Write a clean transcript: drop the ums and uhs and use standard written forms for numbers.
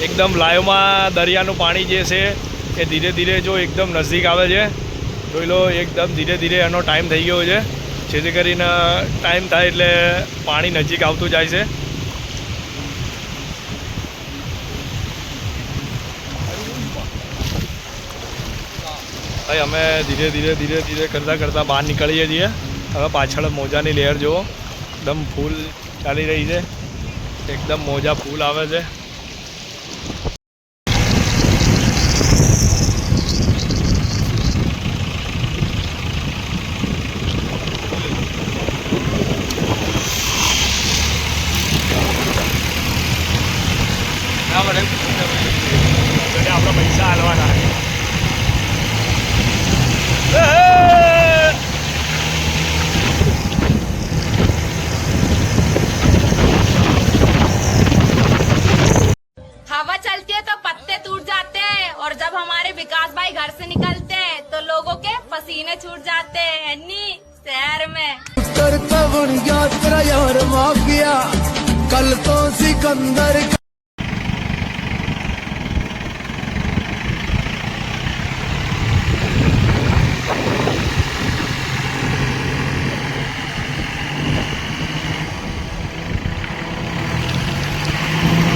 એકદમ લાઈવમાં દરિયાનું પાણી જે છે એ ધીરે ધીરે જો એકદમ નજીક આવે છે. જોઈ લો એકદમ ધીરે ધીરે એનો ટાઈમ થઈ ગયો છે, જેથી કરીને ટાઈમ થાય એટલે પાણી નજીક આવતું જાય છે. ભાઈ અમે ધીરે ધીરે કરતાં બહાર નીકળીએ છીએ. હવે પાછળ મોજાની લહેર જુઓ, એકદમ ફૂલ ચાલી રહી છે, એકદમ મોજા ફૂલ આવે છે. આપણા પૈસા હાલવાના. हवा चलती है तो पत्ते टूट जाते हैं और जब हमारे विकास भाई घर से निकलते हैं तो लोगों के पसीने छूट जाते हैं नी शहर में. करता बन गया तेरा यार माफिया, कल तो सिकंदर